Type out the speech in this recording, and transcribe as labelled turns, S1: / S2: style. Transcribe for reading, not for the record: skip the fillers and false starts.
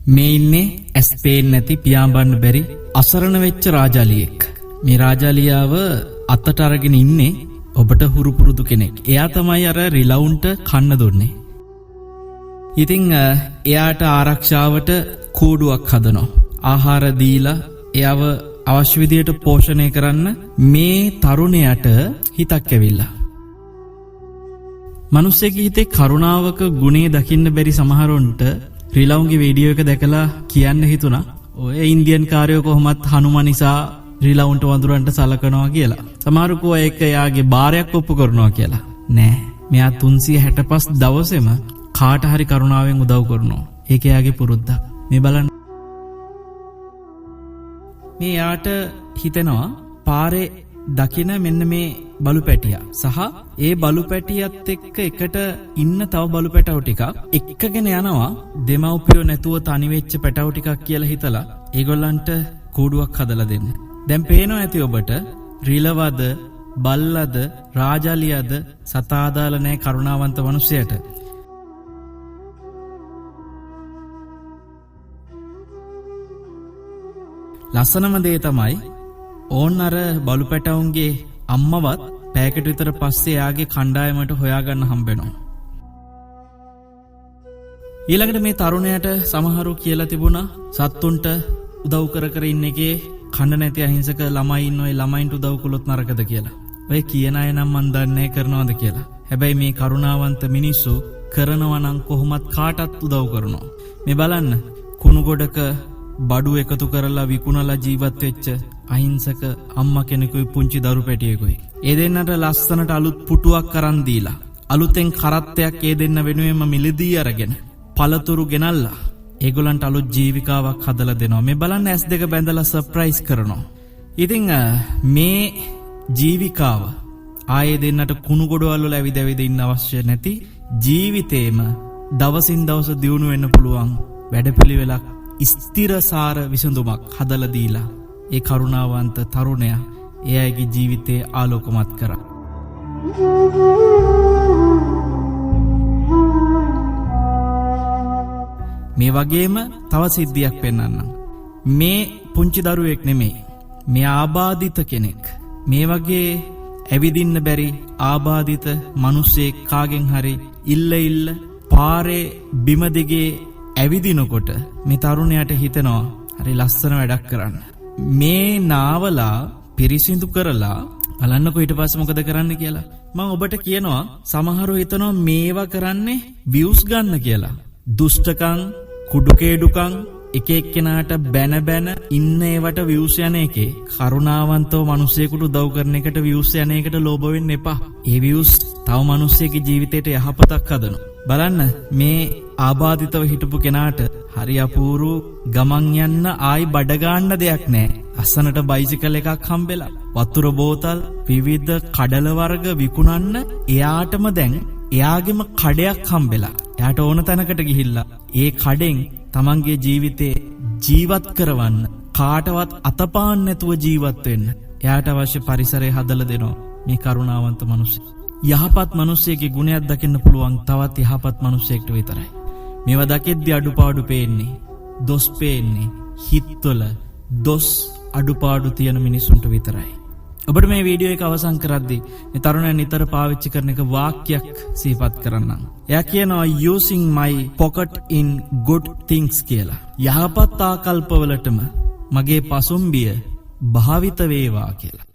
S1: මේ ඉන්නේ ඇස් පේන්නේ නැති පියාඹන්න බැරි අසරණ වෙච්ච රාජාලියෙක්. මේ රාජාලියාව අතට අරගෙන ඉන්නේ ඔබට හුරු පුරුදු කෙනෙක්. එයා තමයි අර රිලවුන්ට කන්න දුන්නේ. ඉතින් එයාට ආරක්ෂාවට කූඩුවක් හදනවා. ආහාර දීලා එයාව අවශ්‍ය විදියට පෝෂණය කරන්න මේ තරුණයාට හිතක් ඇවිල්ලා. මිනිස්සෙගේ හිතේ කරුණාවක ගුණේ දකින්න බැරි සමහරුන්ට රිලවුන්ගේ වීඩියෝ එක දැකලා කියන්න හිතුණා ඔය ඉන්දියන් කාරයෝ කොහොමත් හනුමා නිසා රිලවුන්ට වඳුරන්ට සලකනවා කියලා. සමහරු කෝ ඒක එයාගේ බාරයක් ඔප්පු කරනවා කියලා. නෑ. මෙයා 365 දවසෙම කාට හරි කරුණාවෙන් උදව් කරනවා. ඒක එයාගේ පුරුද්දක්. මේ බලන්න. මේ යාට හිතෙනවා පාරේ දකින මෙන්න මේ බලු පැටියා සහ ඒ බලු පැටියත් එක්ක එකට ඉන්න තව බලු පැටව ටිකක් එක්කගෙන යනවා දෙමව්පියෝ නැතුව තනි වෙච්ච පැටව ටිකක් කියලා හිතලා ඒගොල්ලන්ට කූඩුවක් හදලා දෙන්න. දැන් පේනවා ඇති ඔබට රිලවද බල්ලද රාජාලියද සතාදාල නැහැ කරුණාවන්ත මිනිසයාට. ලස්සනම දේ තමයි ඕන් අර බලු පැටවුන්ගේ අම්මවත් පැයකට විතර පස්සේ එයාගේ කණ්ඩායමට හොයාගන්න හම්බෙනවා. ඊළඟට මේ තරුණයාට සමහරු කියලා තිබුණා සත්තුන්ට උදව් කර ඉන්න එකේ කන්න නැති අහිංසක ළමයි ඉන්න ඔය ළමයින්ට උදව් කළොත් නරකද කියලා. ඔය කියන අය නම් මන් දන්නේ කරනවද කියලා. හැබැයි මේ කරුණාවන්ත මිනිස්සු කරනවා නම් කොහොමත් කාටත් උදව් කරනවා. මේ බලන්න කුණු ගොඩක බඩු එකතු කරලා විකුණලා ජීවත් වෙච්ච අහිංසක අම්මා කෙනෙකුයි පුංචි දරු පැටියෙකුයි. ඒ දෙන්නට ලස්සනට අලුත් පුටුවක් අරන් දීලා අලුතෙන් කරත්තයක් ඒ දෙන්න වෙනුවෙන්ම මිලදී අරගෙන පළතුරු ගෙනල්ලා ඒගොල්ලන්ට අලුත් ජීවිකාවක් හදලා දෙනවා. මේ බලන්න S2 බැඳලා සර්ප්‍රයිස් කරනවා. ඉතින් මේ ජීවිකාව ආයේ දෙන්නට කුණු ගොඩවල් වල ඇවිද ඉන්න අවශ්‍ය නැති ජීවිතේම දවසින් දවස දියුණු වෙන්න පුළුවන් වැඩපිළිවෙලක් ස්ථිරසාර විසඳුමක් හදලා දීලා ඒ කරුණාවන්ත තරුණයා එයාගේ ජීවිතේ ආලෝකමත් කරා. මේ වගේම තව සිද්ධියක් පෙන්වන්නම්. මේ පුංචි දරුවෙක් නෙමෙයි. මේ ආබාධිත කෙනෙක්. මේ වගේ ඇවිදින්න බැරි ආබාධිත මිනිස්සෙක් කාගෙන් හරි ඉල්ල පාරේ බිම දිගේ ඇවිදිනකොට මේ තරුණයාට හිතෙනවා හරි ලස්සන වැඩක් කරන්න. මේ නාවලා පිරිසිදු කරලා බලන්නකෝ ඊට පස්සේ මොකද කරන්න කියලා. මම ඔබට කියනවා සමහරව හිතනවා මේවා කරන්නේ views ගන්න කියලා. දුෂ්ටකම්, කුඩුකේඩුකම් එක එක්කෙනාට බැන ඉන්න ඒවට views යන එකේ කරුණාවන්තව මිනිසෙකුට උදව් කරන එකට views යන එකට ලෝභ වෙන්න එපා. ඒ views තව මිනිස්සෙගේ ජීවිතේට යහපතක් හදනවා. බලන්න මේ ආබාධිතව හිටපු කෙනාට හරි අපූරු ගමන් යන්න ආයි බඩ ගන්න දෙයක් නැහැ. අස්සනට බයිසිකල් එකක් හම්බෙලා වතුර බෝතල් විවිධ කඩල වර්ග විකුණන්න එයාටම දැන් එයාගෙම කඩයක් හම්බෙලා. එයාට ඕන තැනකට ගිහිල්ලා ඒ කඩෙන් තමන්ගේ ජීවිතේ ජීවත් කරවන්න කාටවත් අතපාන්න නැතුව ජීවත් වෙන්න එයාට අවශ්‍ය පරිසරය හදලා දෙනවා මේ කරුණාවන්ත මිනිස්සු. යහපත් මිනිසෙකගේ ගුණයක් දකින්න පුළුවන් තවත් යහපත් මිනිසෙක්ට විතරයි. මේවා දකිද්දී අඩුපාඩු පේන්නේ, දොස් පේන්නේ, හිතවල දොස් අඩුපාඩු තියෙන මිනිසුන්ට විතරයි. ඔබට මේ වීඩියෝ එක අවසන් කරද්දී මේ තරුණයා නිතර පාවිච්චි කරන එක වාක්‍යයක් සිහිපත් කරන්නම්. එයා කියනවා using my pocket in good things කියලා. යහපත් ආකල්පවලටම මගේ පසුම්බිය භාවිත වේවා කියලා.